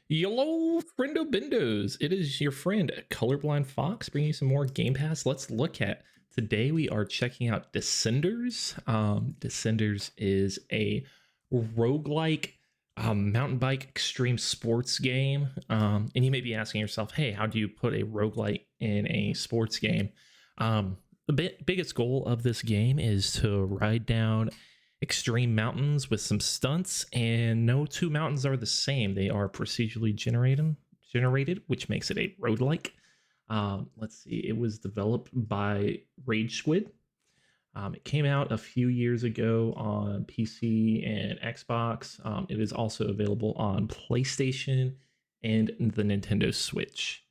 Yellow friendo bindos. It is your friend Colorblind Fox bringing you some more Game Pass. Let's look at today. We are checking out Descenders. Descenders is a roguelike mountain bike extreme sports game. And you may be asking yourself, hey, how do you put a roguelike in a sports game? The biggest goal of this game is to ride down extreme mountains with some stunts, and no two mountains are the same. They are procedurally generated, which makes it a roguelike. Let's see, it was developed by Rage Squid. It came out a few years ago on PC and Xbox. It is also available on PlayStation and the Nintendo Switch.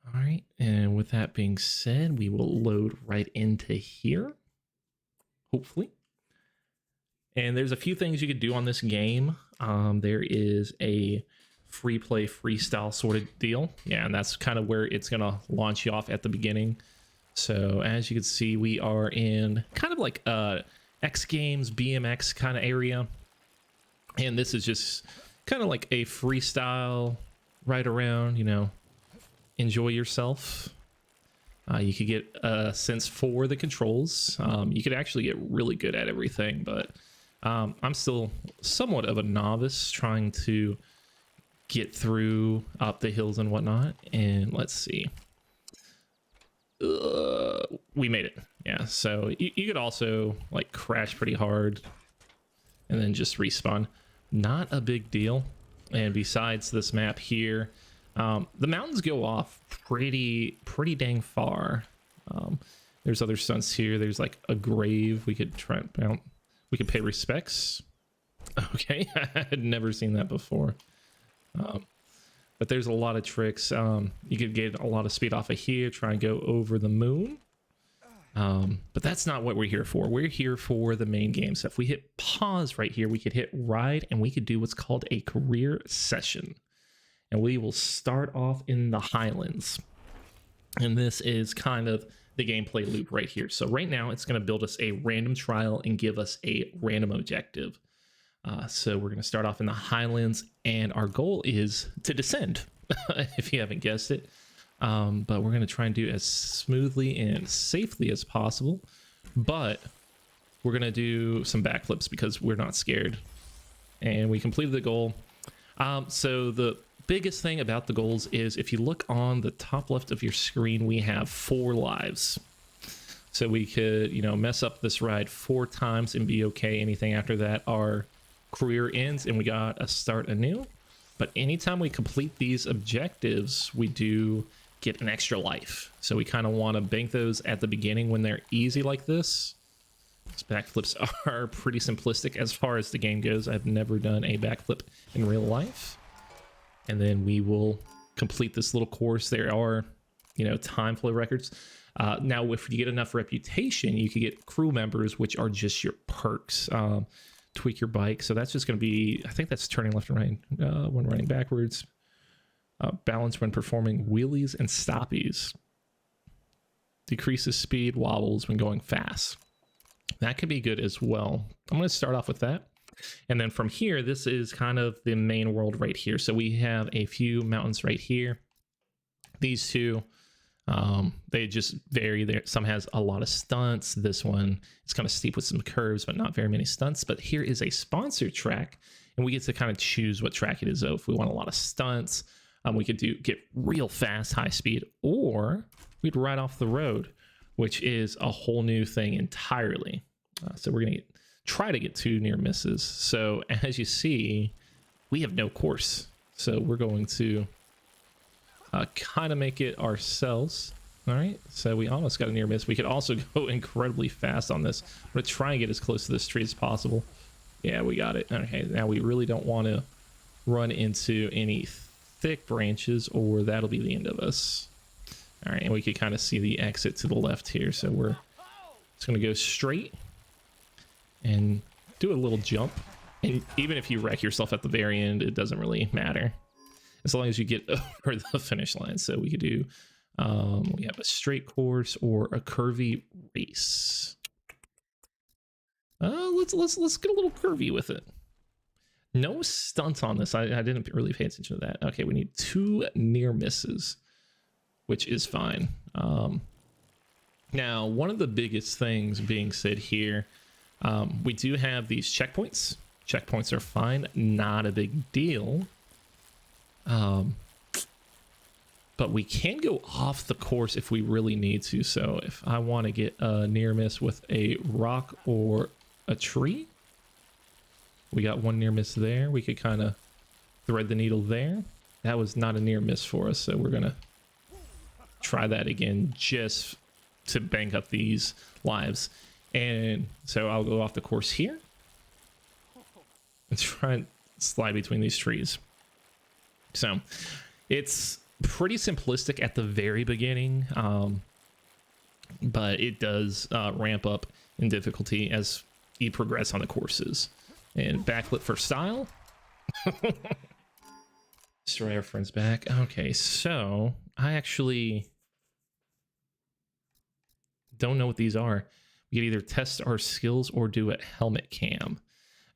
All right, and with that being said, we will load right into here, hopefully. And there's a few things you could do on this game. There is a free play freestyle sort of deal. Yeah, and that's kind of where it's going to launch you off at the beginning. So as you can see, we are in kind of like X Games, BMX kind of area. And this is just kind of like a freestyle ride around, you know, enjoy yourself. You could get a sense for the controls. You could actually get really good at everything, but I'm still somewhat of a novice trying to get through up the hills and whatnot. And let's see. We made it. Yeah, so you could also like crash pretty hard and then just respawn. Not a big deal. And besides this map here, the mountains go off pretty dang far. There's other stunts here. There's like a grave we could try and mount. We could pay respects. Okay, I had never seen that before. But there's a lot of tricks. You could get a lot of speed off of here, try and go over the moon. But that's not what we're here for. We're here for the main game. So if we hit pause right here, we could hit ride and we could do what's called a career session. And we will start off in the Highlands. And this is kind of the gameplay loop right here. So right now it's going to build us a random trial and give us a random objective. So we're going to start off in the Highlands, and our goal is to descend, if you haven't guessed it. But we're going to try and do as smoothly and safely as possible. But we're going to do some backflips because we're not scared. And we completed the goal. So the biggest thing about the goals is if you look on the top left of your screen, we have 4 lives. So we could, you know, mess up this ride 4 times and be okay. Anything after that, our career ends and we got to start anew. But anytime we complete these objectives, we do get an extra life. So we kind of want to bank those at the beginning when they're easy like this. These backflips are pretty simplistic as far as the game goes. I've never done a backflip in real life. And then we will complete this little course. There are, you know, time flow records. Now, if you get enough reputation, you can get crew members, which are just your perks. Tweak your bike. So that's just going to be, I think that's turning left and right when running backwards. Balance when performing wheelies and stoppies. Decreases speed, wobbles when going fast. That could be good as well. I'm going to start off with that. And then from here, this is kind of the main world right here. So we have a few mountains right here. These two, they just vary there. Some has a lot of stunts. This one is kind of steep with some curves, but not very many stunts. But here is a sponsored track, and we get to kind of choose what track it is. So if we want a lot of stunts, we could get real fast, high speed, or we'd ride off the road, which is a whole new thing entirely. So we're going to try to get 2 near misses. So as you see, we have no course. So we're going to kind of make it ourselves. All right, so we almost got a near miss. We could also go incredibly fast on this. I'm going to try and get as close to this tree as possible. Yeah, we got it. Okay, now we really don't want to run into any thick branches or that'll be the end of us. All right, and we could kind of see the exit to the left here. So we're just going to go straight and do a little jump. And even if you wreck yourself at the very end, it doesn't really matter as long as you get over the finish line. So we could do, we have a straight course or a curvy race. Let's get a little curvy with it. No stunts on this. I didn't really pay attention to that. Okay, we need 2 near misses, which is fine. Now, one of the biggest things being said here, we do have these checkpoints. Checkpoints are fine, not a big deal. But we can go off the course if we really need to. So if I want to get a near miss with a rock or a tree, we got 1 near miss there. We could kind of thread the needle there. That was not a near miss for us, so we're gonna try that again just to bank up these lives. And so I'll go off the course here and try and slide between these trees. So it's pretty simplistic at the very beginning, but it does ramp up in difficulty as you progress on the courses. And backflip for style. Destroy our friend's back. Okay, so I actually don't know what these are. We can either test our skills or do a helmet cam.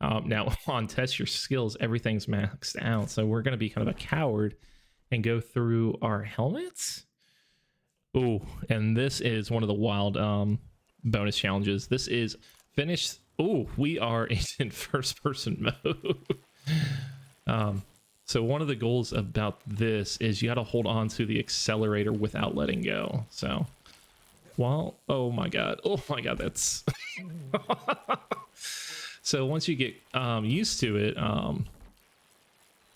Now, on test your skills, everything's maxed out. So we're going to be kind of a coward and go through our helmets. Oh, and this is one of the wild bonus challenges. This is finish. Oh, we are in first person mode. So one of the goals about this is you got to hold on to the accelerator without letting go. So, well, oh my god, that's so once you get used to it,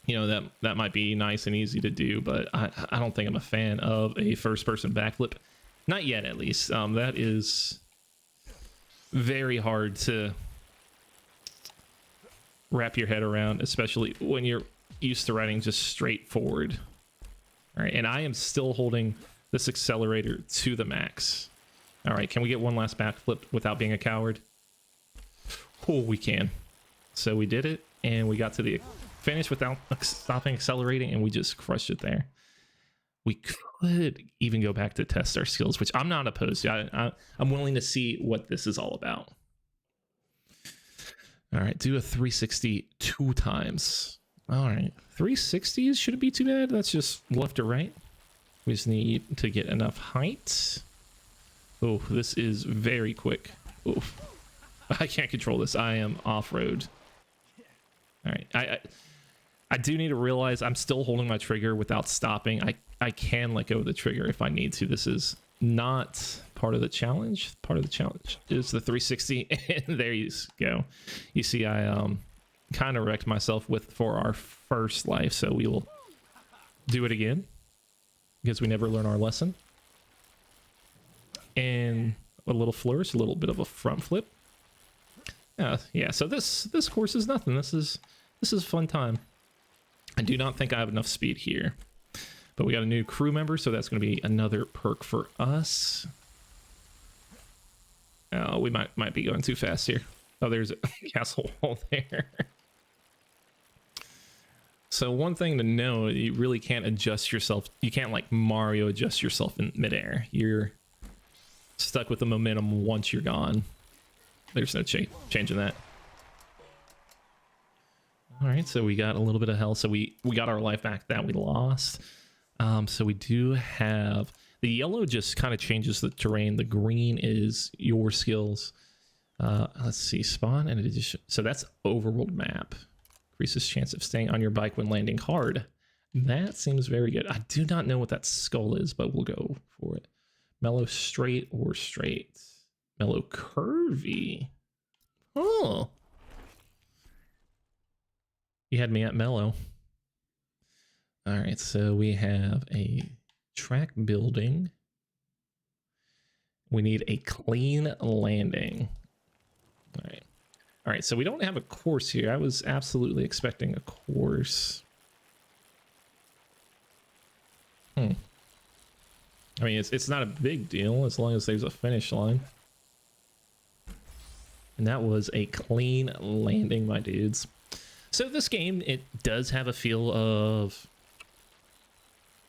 you know, that might be nice and easy to do, but I don't think I'm a fan of a first person backflip, not yet at least. That is very hard to wrap your head around, especially when you're used to riding just straight forward. All right, and I am still holding this accelerator to the max. All right, can we get one last backflip without being a coward? Oh, we can. So we did it, and we got to the finish without stopping accelerating, and we just crushed it there. We could even go back to test our skills, which I'm not opposed to. I'm willing to see what this is all about. All right, do a 360 2 times. All right, 360s shouldn't be too bad. That's just left or right. We just need to get enough height. Oh, this is very quick. Oh, I can't control this. I am off-road. All right, I do need to realize I'm still holding my trigger without stopping. I can let go of the trigger if I need to. This is not part of the challenge. Part of the challenge is the 360, and there you go. You see, I kind of wrecked myself for our first life, so we will do it again because we never learn our lesson. And a little flourish, a little bit of a front flip. Yeah. So this course is nothing. This is a fun time. I do not think I have enough speed here, but we got a new crew member, so that's going to be another perk for us. Oh, we might be going too fast here. Oh, there's a castle wall there. So one thing to know, you really can't adjust yourself. You can't like Mario adjust yourself in midair. You're stuck with the momentum once you're gone. There's no changing that. All right, so we got a little bit of health. So we got our life back that we lost. So we do have the yellow just kind of changes the terrain. The green is your skills. Let's see, spawn and addition. So that's overworld map. Increases chance of staying on your bike when landing hard. That seems very good. I do not know what that skull is, but we'll go for it. Mellow straight or straight. Mellow curvy. Oh. You had me at mellow. All right, so we have a track building. We need a clean landing. All right, so we don't have a course here. I was absolutely expecting a course. I mean, it's not a big deal as long as there's a finish line. And that was a clean landing, my dudes. So this game, it does have a feel of,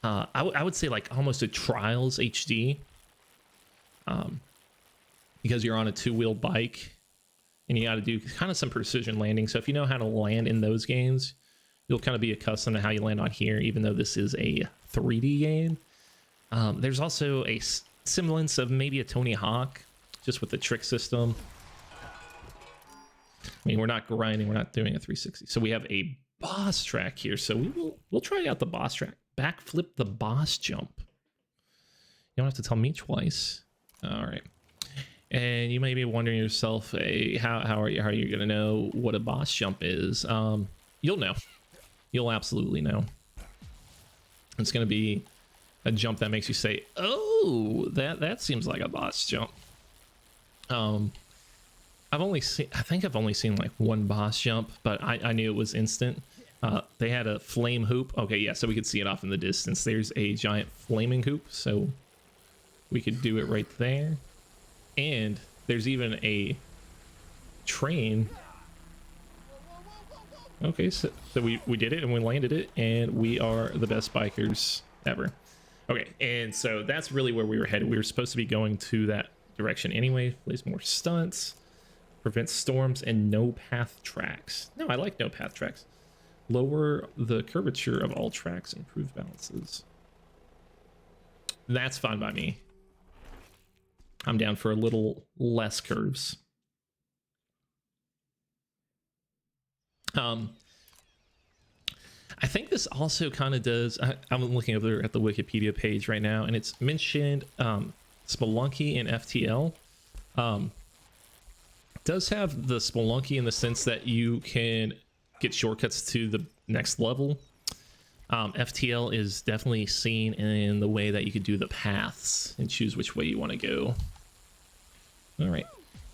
I would say like almost a Trials HD, because you're on a 2-wheel bike and you got to do kind of some precision landing. So if you know how to land in those games, you'll kind of be accustomed to how you land on here, even though this is a 3D game. There's also a semblance of maybe a Tony Hawk, just with the trick system. I mean, we're not grinding, we're not doing a 360. So we have a boss track here. So we'll try out the boss track. Backflip the boss jump. You don't have to tell me twice. All right. And you may be wondering yourself, hey, how are you gonna know what a boss jump is? You'll know. You'll absolutely know. It's gonna be a jump that makes you say, "Oh, that seems like a boss jump." I think I've only seen like one boss jump, but I knew it was instant. They had a flame hoop. Okay, yeah, so we could see it off in the distance. There's a giant flaming hoop, so we could do it right there. And there's even a train. Okay, so we did it and we landed it, and we are the best bikers ever. Okay, and so that's really where we were headed. We were supposed to be going to that direction anyway. Plays more stunts, prevents storms, and no path tracks. No, I like no path tracks. Lower the curvature of all tracks, improve balances. That's fine by me. I'm down for a little less curves. I think this also kind of does. I'm looking over at the Wikipedia page right now, and it's mentioned Spelunky and FTL. Does have the Spelunky in the sense that you can get shortcuts to the next level. FTL is definitely seen in the way that you could do the paths and choose which way you want to go. All right,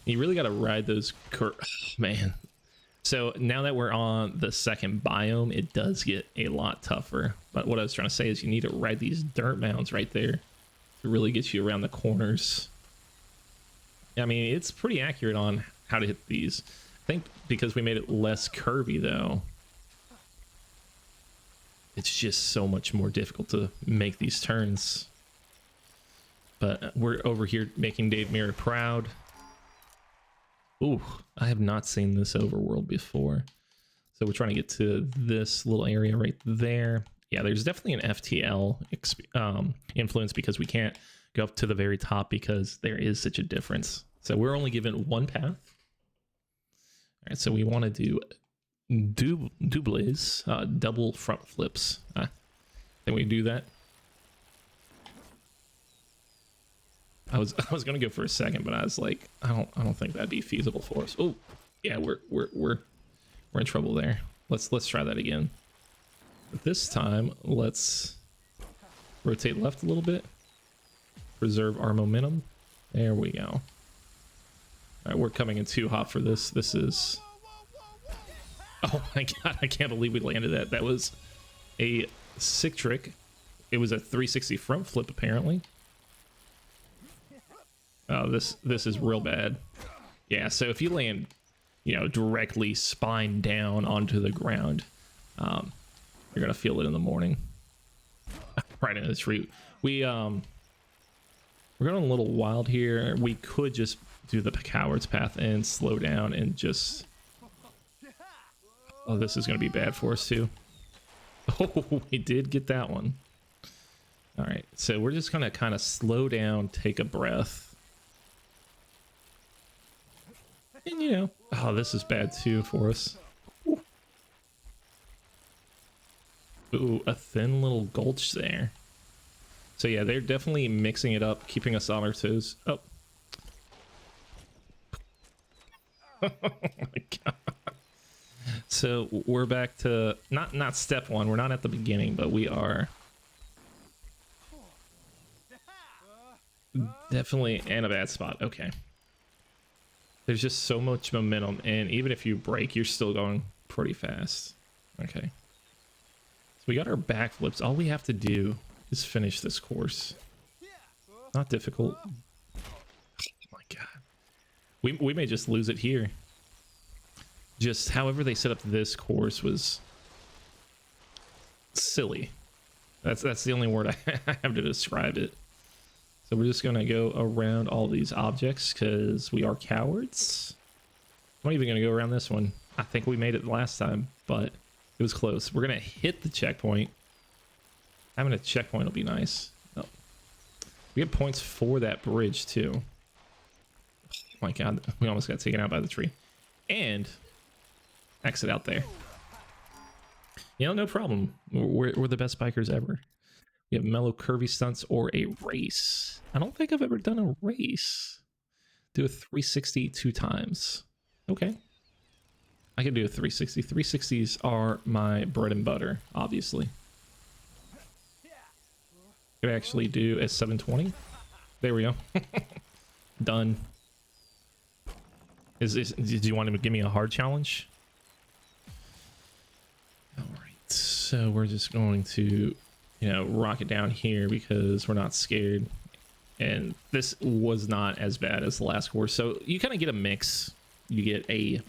you really got to ride those man. So now that we're on the second biome, it does get a lot tougher. But what I was trying to say is you need to ride these dirt mounds right there to really get you around the corners. I mean, it's pretty accurate on how to hit these. I think because we made it less curvy, though, it's just so much more difficult to make these turns. But we're over here making Dave Mirra proud. Ooh, I have not seen this overworld before. So we're trying to get to this little area right there. Yeah, there's definitely an FTL influence because we can't go up to the very top because there is such a difference. So we're only given one path. All right, so we want to do doubles, double front flips. Can we do that? I was gonna go for a second, but I was like, I don't think that'd be feasible for us. Oh, yeah, we're in trouble there. Let's try that again. But this time, let's rotate left a little bit, preserve our momentum. There we go. All right, we're coming in too hot for this. This is, oh my god, I can't believe we landed that. That was a sick trick. It was a 360 front flip apparently. Oh, this is real bad. Yeah, so if you land, you know, directly spine down onto the ground, you're gonna feel it in the morning. Right into the tree. We're going a little wild here. We could just do the coward's path and slow down and just. Oh, this is gonna be bad for us too. Oh, we did get that one. All right, so we're just gonna kind of slow down, take a breath. And you know, oh, this is bad too for us. Ooh, a thin little gulch there. So yeah, they're definitely mixing it up, keeping us on our toes. Oh. Oh my god. So we're back to not step one. We're not at the beginning, but we are definitely in a bad spot. Okay. There's just so much momentum, and even if you brake, you're still going pretty fast. Okay. So we got our backflips. All we have to do is finish this course. Not difficult. Oh my god. We may just lose it here. Just however they set up this course was silly. That's the only word I have to describe it. So we're just gonna go around all these objects because we are cowards. not even gonna go around this one. I think we made it last time, but it was close. We're gonna hit the checkpoint. Having a checkpoint will be nice. Oh. We get points for that bridge too. Oh my god, we almost got taken out by the tree. And exit out there. You know, no problem. We're the best bikers ever. We have mellow curvy stunts or a race. I don't think I've ever done a race. Do a 360 2 times. Okay. I can do a 360. 360s are my bread and butter, obviously. Could actually do a 720. There we go. Done. Did you want him to give me a hard challenge? All right. So we're just going to, you know, rock it down here because we're not scared. And this was not as bad as the last course. So you kind of get a mix. You get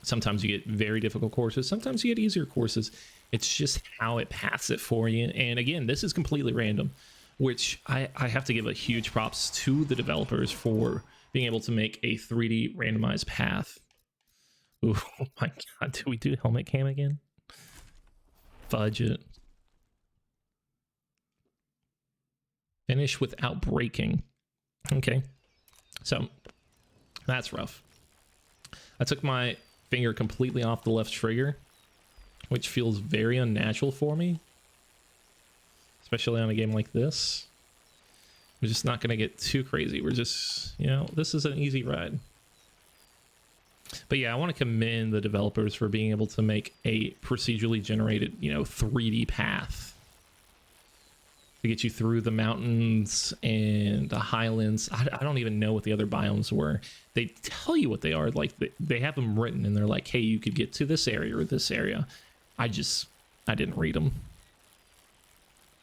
sometimes you get very difficult courses. Sometimes you get easier courses. It's just how it paths it for you. And again, this is completely random, which I have to give a huge props to the developers for being able to make a 3D randomized path. Ooh, oh my god, do we do helmet cam again? Fudge it. Finish without breaking. Okay, so that's rough. I took my finger completely off the left trigger, which feels very unnatural for me, especially on a game like this. We're just not going to get too crazy. We're just, you know, this is an easy ride. But yeah, I want to commend the developers for being able to make a procedurally generated, you know, 3D path to get you through the mountains and the highlands. I don't even know what the other biomes were. They tell you what they are. Like they have them written and they're like, hey, you could get to this area or this area. I didn't read them.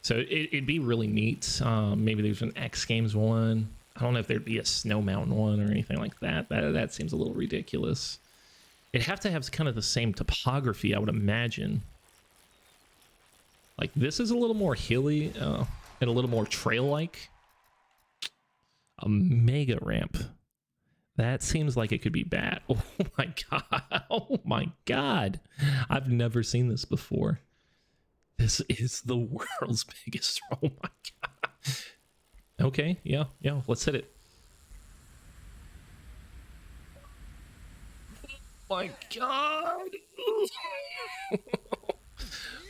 So it'd be really neat. Maybe there's an X Games one. I don't know if there'd be a Snow Mountain one or anything like that. That seems a little ridiculous. It'd have to have kind of the same topography, I would imagine. Like this is a little more hilly and a little more trail-like. A mega ramp. That seems like it could be bad. Oh my god. Oh my god. I've never seen this before. This is the world's biggest. Oh my god. Okay, yeah, let's hit it. Oh my god.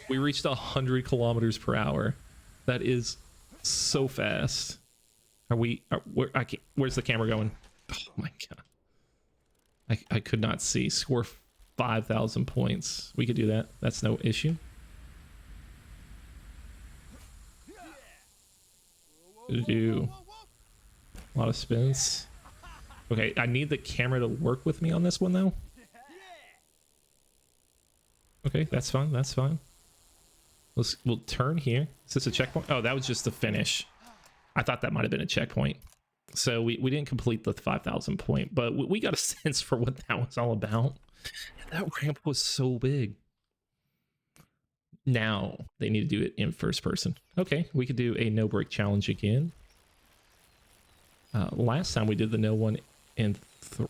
We reached 100 kilometers per hour. That is so fast. Where's the camera going? Oh my god. I could not see. Score 5,000 points. We could do that. That's no issue. Do a lot of spins. Okay, I need the camera to work with me on this one though. Okay, that's fine. That's fine. We'll turn here. Is this a checkpoint? Oh, that was just the finish. I thought that might have been a checkpoint. So we didn't complete the 5,000 point, but we got a sense for what that was all about. That ramp was so big. Now they need to do it in first person. Okay, we could do a no break challenge again. Last time we did the no one in first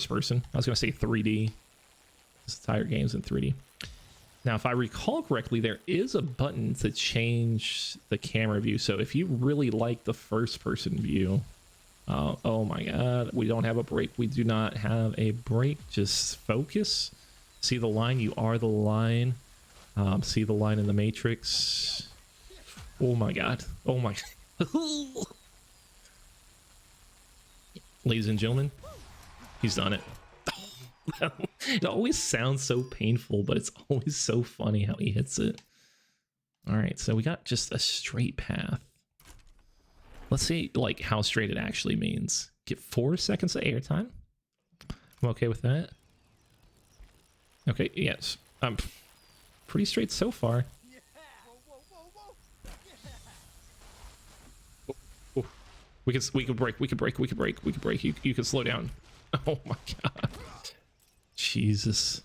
person. I was gonna say 3D. This entire game's in 3D. Now, if I recall correctly, there is a button to change the camera view. So if you really like the first person view, oh my god, we don't have a break. We do not have a break. Just focus. See the line? You are the line. See the line in the Matrix. Oh my god. Oh my god. Ladies and gentlemen, he's done it. It always sounds so painful, but it's always so funny how he hits it. All right, so we got just a straight path. Let's see like how straight it actually means. Get 4 seconds of airtime. I'm okay with that. Okay, yes. Pretty straight so far. Oh, we could break. You can slow down. Oh my god. Jesus.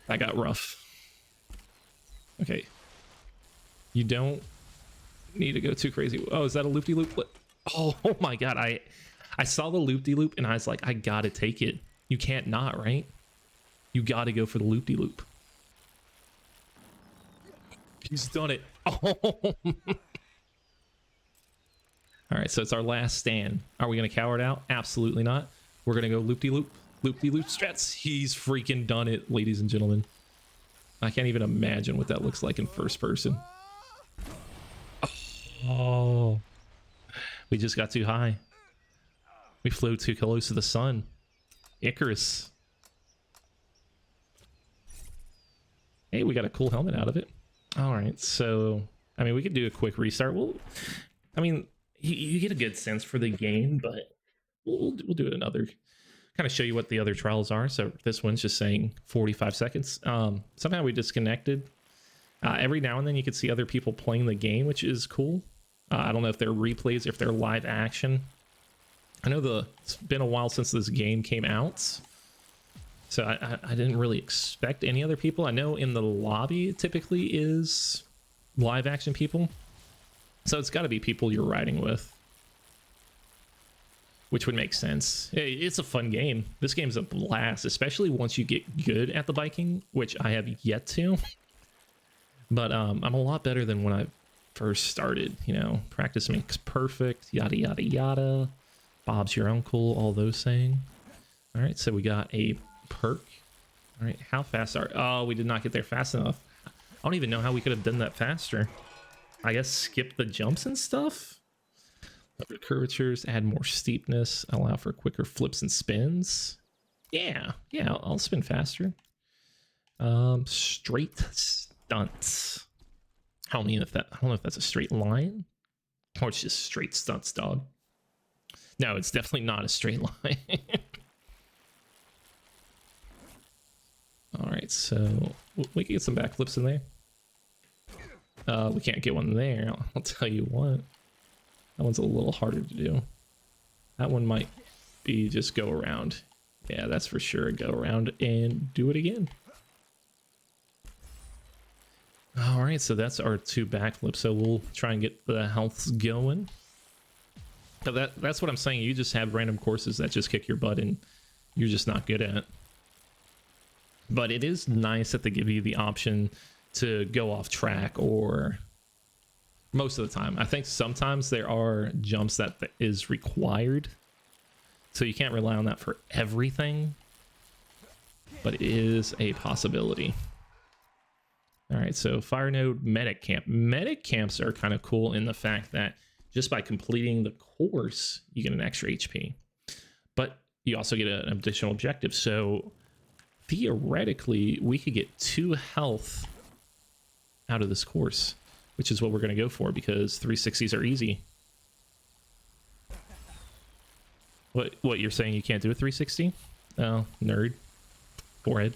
That got rough. Okay. You don't need to go too crazy. Oh, is that a loop-de-loop? Oh my god, I saw the loop-de-loop and I was like, I gotta take it. You can't not, right? You gotta go for the loop-de-loop. He's done it. Oh. All right, so it's our last stand. Are we gonna cower it out? Absolutely not. We're gonna go loop-de-loop. Loop-de-loop strats. He's freaking done it, ladies and gentlemen. I can't even imagine what that looks like in first person. Oh. We just got too high. We flew too close to the sun. Icarus. Hey, we got a cool helmet out of it. All right, so, I mean, we could do a quick restart. Well, I mean, you get a good sense for the game, but we'll do it another, kind of show you what the other trials are. So this one's just saying 45 seconds. Somehow we disconnected. Every now and then you can see other people playing the game, which is cool. I don't know if they're replays, if they're live action. I know it's been a while since this game came out, so I didn't really expect any other people. I know in the lobby it typically is live action people, so it's got to be people you're riding with, which would make sense. It's a fun game. This game's a blast, especially once you get good at the biking, which I have yet to. But I'm a lot better than when I first started. You know, practice makes perfect, yada yada yada. Bob's your uncle, all those saying. All right, so we got a perk. All right, how fast are... Oh, we did not get there fast enough. I don't even know how we could have done that faster. I guess skip the jumps and stuff? Other curvatures, add more steepness, allow for quicker flips and spins. Yeah, I'll spin faster. Straight stunts. I don't know if that's a straight line or it's just straight stunts, dog. No, it's definitely not a straight line. All right, so we can get some backflips in there. We can't get one there. I'll tell you what. That one's a little harder to do. That one might be just go around. Yeah, that's for sure. Go around and do it again. All right, so that's our 2 backflips. So we'll try and get the healths going. But that's what I'm saying. You just have random courses that just kick your butt and you're just not good at. But it is nice that they give you the option to go off track, or most of the time. I think sometimes there are jumps that is required, so you can't rely on that for everything, but it is a possibility. All right, so Fire Node Medic Camp. Medic camps are kind of cool in the fact that just by completing the course, you get an extra HP, but you also get an additional objective. So theoretically, we could get 2 health out of this course, which is what we're going to go for because 360s are easy. What you're saying? You can't do a 360? Oh, nerd. Forehead.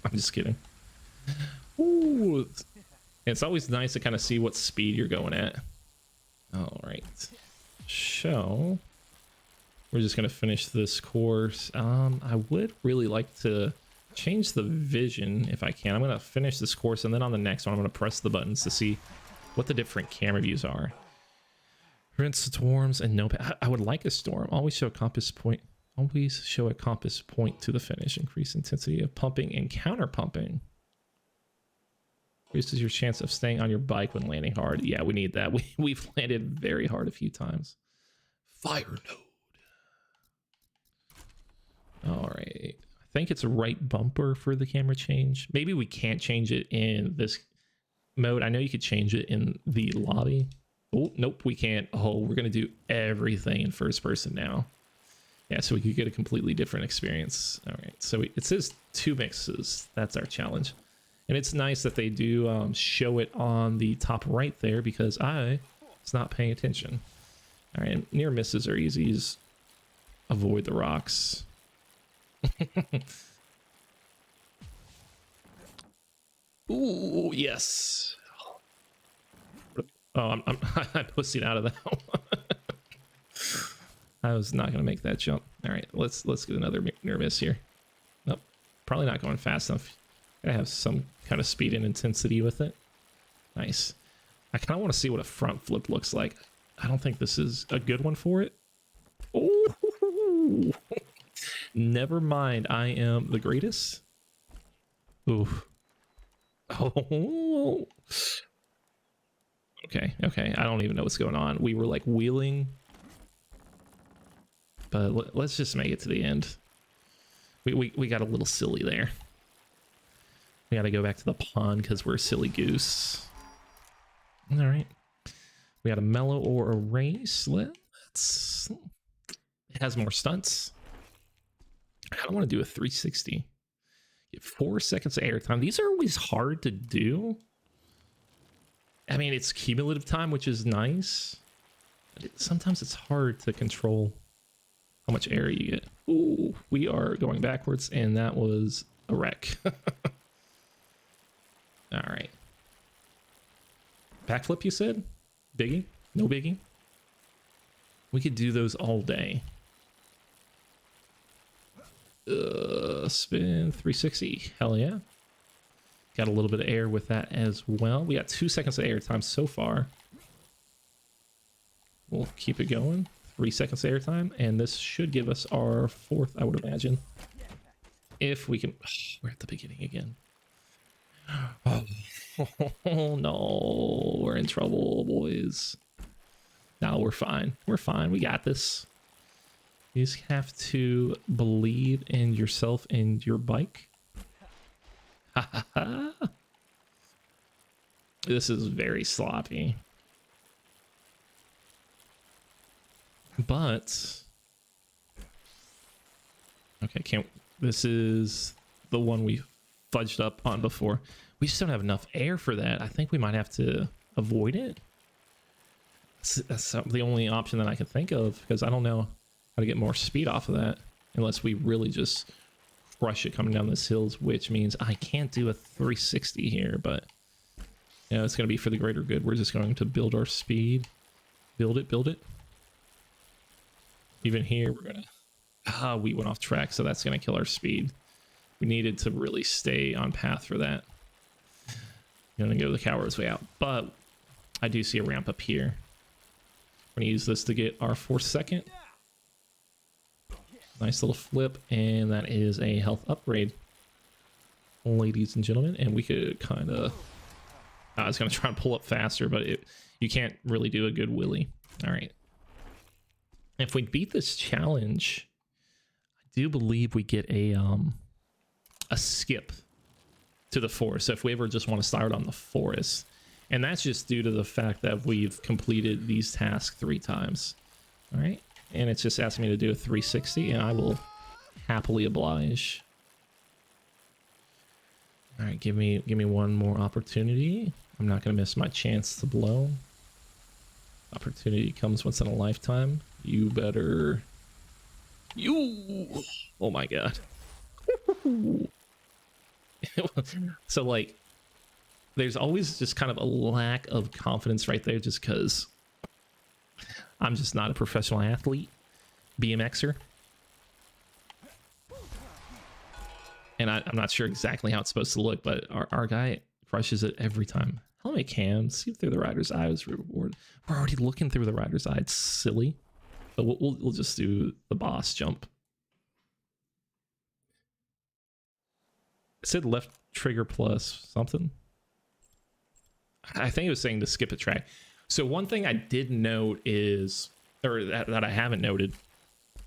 I'm just kidding. Ooh. It's always nice to kind of see what speed you're going at. All right. So we're just going to finish this course. I would really like to change the vision if I can. I'm going to finish this course, and then on the next one, I'm going to press the buttons to see what the different camera views are. Prevent storms and no... I would like a storm. Always show a compass point. Always show a compass point to the finish. Increase intensity of pumping and counter pumping. Increases your chance of staying on your bike when landing hard. Yeah, we need that. We've landed very hard a few times. Fire Node. All right. I think it's a right bumper for the camera change. Maybe we can't change it in this mode. I know you could change it in the lobby. Oh, nope, we can't. Oh, we're going to do everything in first person now. Yeah, so we could get a completely different experience. All right, so it says 2 mixes. That's our challenge. And it's nice that they do show it on the top right there because I was not paying attention. All right, near misses are easy. Just avoid the rocks. Ooh, yes. Oh, I pussied out of that one. I was not going to make that jump. All right, let's get another near miss here. Nope, probably not going fast enough. Gotta have some kind of speed and intensity with it. Nice. I kind of want to see what a front flip looks like. I don't think this is a good one for it. Oh, Ooh. Never mind, I am the greatest. Ooh. Oh. Okay, okay. I don't even know what's going on. We were like wheeling. But let's just make it to the end. We got a little silly there. We got to go back to the pond because we're a silly goose. All right. We got a mellow or a race. Let's... It has more stunts. I don't want to do a 360. Get 4 seconds of airtime. These are always hard to do. I mean, it's cumulative time, which is nice. But sometimes it's hard to control how much air you get. Ooh, we are going backwards, and that was a wreck. All right. Backflip, you said? Biggie? No biggie? We could do those all day. Spin 360. Hell yeah. Got a little bit of air with that as well. We got 2 seconds of air time so far. We'll keep it going. 3 seconds of air time, and this should give us our fourth, I would imagine. If we can... we're at the beginning again. Oh no, we're in trouble, boys. No, we're fine. We're fine. We got this. You just have to believe in yourself and your bike. This is very sloppy. But... okay, this is the one we fudged up on before. We just don't have enough air for that. I think we might have to avoid it. That's the only option that I can think of, because I don't know how to get more speed off of that unless we really just crush it coming down this hills, which means I can't do a 360 here, but you know, it's going to be for the greater good. We're just going to build our speed. Build it. Even here, we're going to... we went off track, so that's going to kill our speed. We needed to really stay on path for that. I'm going to go the coward's way out, but I do see a ramp up here. We're going to use this to get our 4th second. Nice little flip, and that is a health upgrade, ladies and gentlemen. And we could kind of... I was going to try and pull up faster, but you can't really do a good wheelie. All right. If we beat this challenge, I do believe we get a skip to the forest. So if we ever just want to start on the forest, and that's just due to the fact that we've completed these tasks 3 times. All right. And it's just asking me to do a 360, and I will happily oblige. All right, give me one more opportunity. I'm not going to miss my chance to blow. Opportunity comes once in a lifetime. You better... Oh my god. So, like, there's always just kind of a lack of confidence right there just because I'm just not a professional athlete, BMXer. And I'm not sure exactly how it's supposed to look, but our guy crushes it every time. Helmet cam, see through the rider's eye was rewarded. We're already looking through the rider's eye. It's silly. But we'll just do the boss jump. It said left trigger plus something. I think it was saying to skip a track. So one thing I did note is, or that I haven't noted,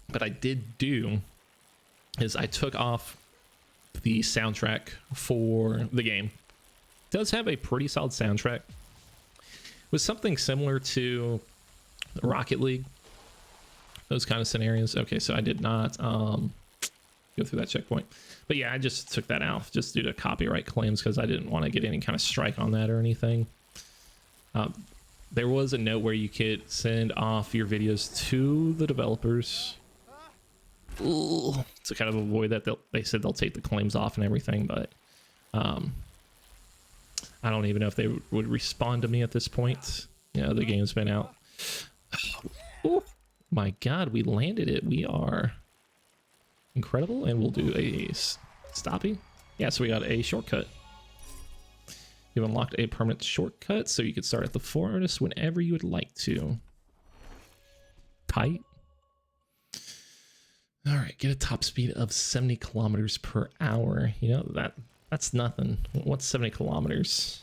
but I did do, is I took off the soundtrack for the game. It does have a pretty solid soundtrack. It was something similar to Rocket League. Those kind of scenarios. Okay, so I did not go through that checkpoint. But yeah, I just took that out just due to copyright claims because I didn't want to get any kind of strike on that or anything. There was a note where you could send off your videos to the developers to kind of avoid that. They said they'll take the claims off and everything, but I don't even know if they would respond to me at this point. Yeah, the game's been out. Oh my god, we landed it. We are incredible, and we'll do a stoppie. Yeah, so we got a shortcut. You've unlocked a permanent shortcut, so you can start at the forest whenever you would like to. Tight. All right, get a top speed of 70 kilometers per hour. You know, that's nothing. What's 70 kilometers?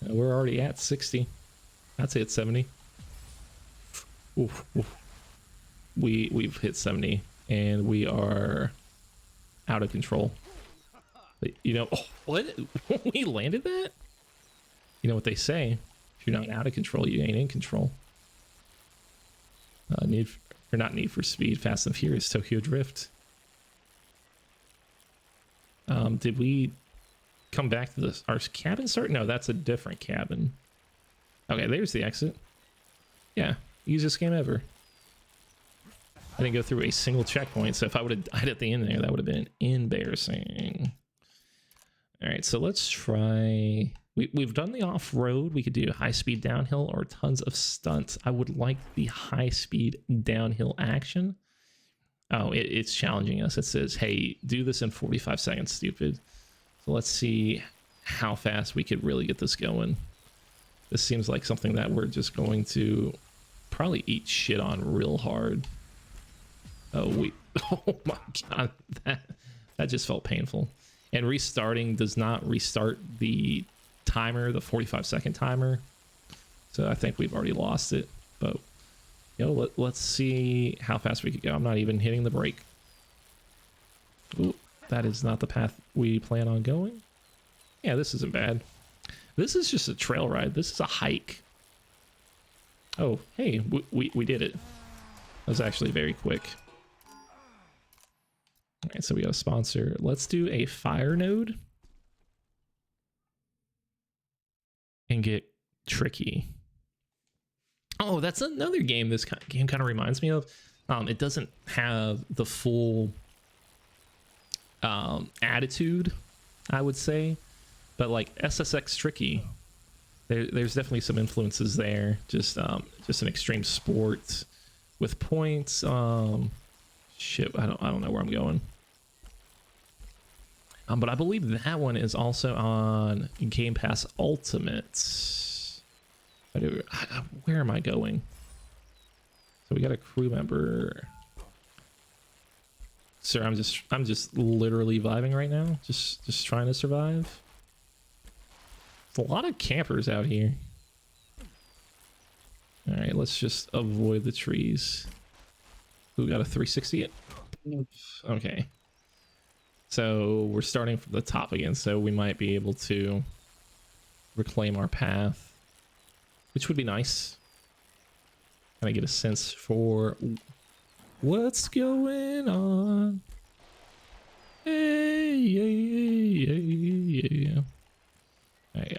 We're already at 60. I'd say it's 70. Oof, oof. We've hit 70 and we are out of control. But, you know, oh, what? We landed that? You know what they say? If you're not out of control, you ain't in control. Not Need for Speed, Fast and Furious, Tokyo Drift. Did we come back to our cabin start? No, that's a different cabin. Okay, there's the exit. Yeah, easiest game ever. I didn't go through a single checkpoint, so if I would have died at the end there, that would have been embarrassing. All right, so let's try... We've done the off-road. We could do high-speed downhill or tons of stunts. I would like the high-speed downhill action. Oh, it's challenging us. It says, hey, do this in 45 seconds, stupid. So let's see how fast we could really get this going. This seems like something that we're just going to probably eat shit on real hard. Oh my god, that just felt painful. And restarting does not restart the timer, the 45-second timer. So I think we've already lost it. But you know, let's see how fast we could go. I'm not even hitting the brake. Ooh, that is not the path we plan on going. Yeah, this isn't bad. This is just a trail ride. This is a hike. Oh, hey, we did it. That was actually very quick. All right, so we got a sponsor. Let's do a fire node and get tricky. Oh, that's another game this game kind of reminds me of. It doesn't have the full attitude, I would say, but like SSX Tricky, there's definitely some influences there. Just an extreme sport with points. Shit, I don't know where I'm going. But I believe that one is also on Game Pass Ultimate. Where am I going? So we got a crew member. Sir, I'm just literally vibing right now. Just trying to survive. There's a lot of campers out here. All right, let's just avoid the trees. Who got a 360? Okay. So we're starting from the top again, so we might be able to reclaim our path, which would be nice. Kind of get a sense for what's going on. Hey, yeah.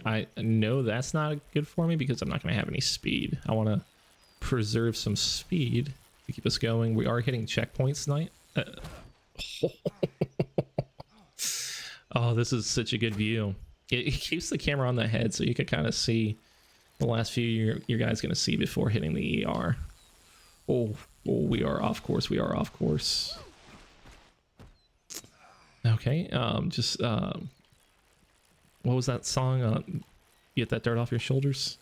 I know that's not good for me because I'm not going to have any speed. I want to preserve some speed to keep us going. We are hitting checkpoints tonight. Oh, this is such a good view. It keeps the camera on the head so you can kind of see the last few your guys going to see before hitting the ER. Oh, we are off course. We are off course. Okay, what was that song? Get that dirt off your shoulders.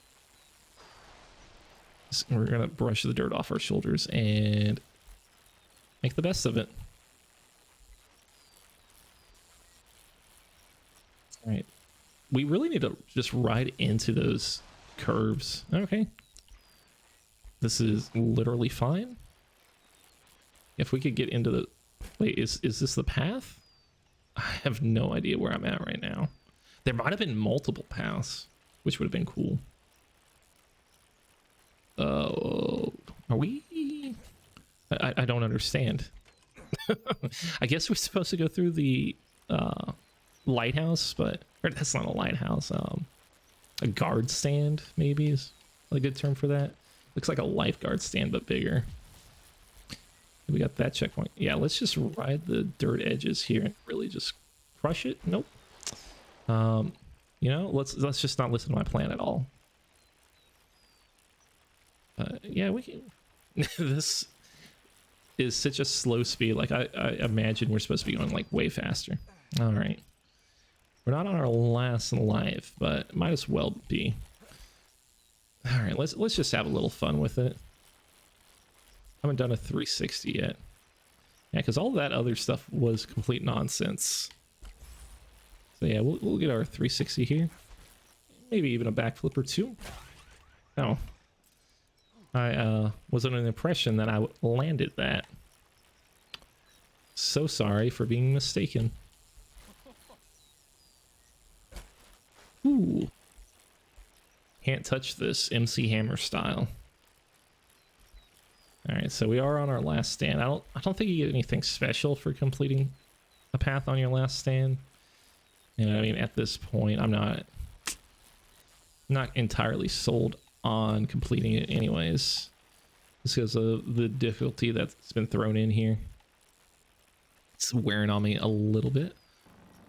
We're gonna brush the dirt off our shoulders and make the best of it. All right, we really need to just ride into those curves. Okay, this is literally fine. If we could get into the... Wait, is this the path? I have no idea where I'm at right now. There might have been multiple paths, which would have been cool. Are we... I don't understand. I guess we're supposed to go through the lighthouse, but... Or that's not a lighthouse. A guard stand, maybe, is a good term for that. Looks like a lifeguard stand, but bigger. We got that checkpoint. Yeah, let's just ride the dirt edges here and really just crush it. Nope. You know, let's just not listen to my plan at all. Yeah, we can. This is such a slow speed. Like I imagine we're supposed to be going like way faster. All right, we're not on our last life, but might as well be. All right, let's just have a little fun with it. Haven't done a 360 yet. Yeah, because all that other stuff was complete nonsense. So yeah, we'll get our 360 here. Maybe even a backflip or two. Oh. I was under the impression that I landed that. So sorry for being mistaken. Ooh. Can't touch this, MC Hammer style. Alright, so we are on our last stand. I don't think you get anything special for completing a path on your last stand. You know, I mean, at this point, I'm not entirely sold on completing it anyways. Just because of the difficulty that's been thrown in here. It's wearing on me a little bit.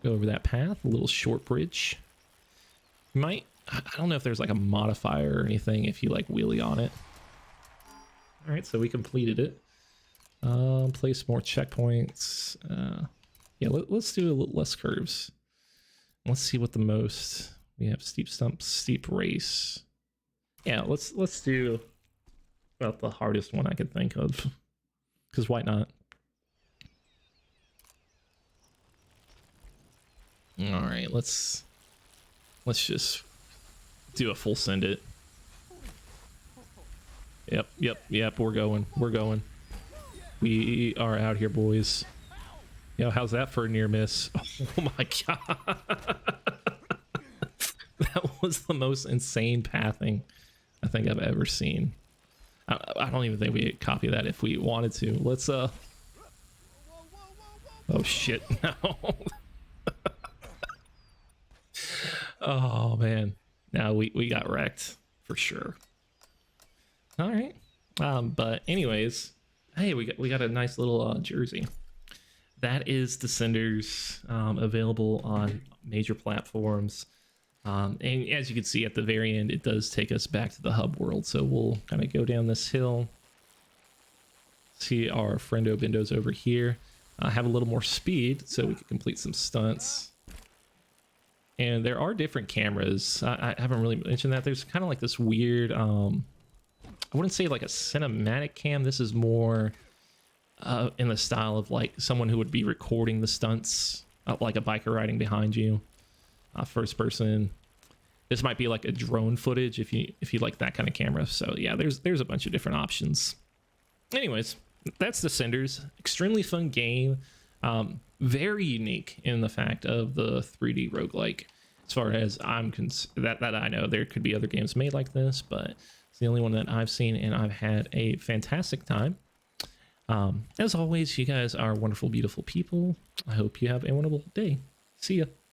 Go over that path, a little short bridge. I don't know if there's like a modifier or anything if you like wheelie on it. All right, so we completed it. Place more checkpoints. Yeah, let's do a little less curves. Let's see what the most we have. Steep stumps, steep race. Yeah, let's do about the hardest one I could think of. Because why not? All right, let's just do a full send it. Yep, we're going. We are out here, boys. Yo, how's that for a near miss? Oh my god. That was the most insane pathing I think I've ever seen. I don't even think we could copy that if we wanted to. Let's oh shit, no. Oh man. Now we got wrecked for sure. All right. But anyways, hey, we got a nice little jersey. That is Descenders, available on major platforms. And as you can see at the very end, it does take us back to the hub world. So we'll kind of go down this hill. See our friendo Bendos over here. Have a little more speed so we can complete some stunts. And there are different cameras. I haven't really mentioned that. There's kind of like this weird, I wouldn't say like a cinematic cam. This is more in the style of like someone who would be recording the stunts, like a biker riding behind you. First person. This might be like a drone footage if you like that kind of camera. So yeah, there's a bunch of different options. Anyways, that's Descenders. Extremely fun game. Very unique in the fact of the 3D roguelike. As far as that I know, there could be other games made like this, but it's the only one that I've seen, and I've had a fantastic time. As always, you guys are wonderful, beautiful people. I hope you have a wonderful day. See ya.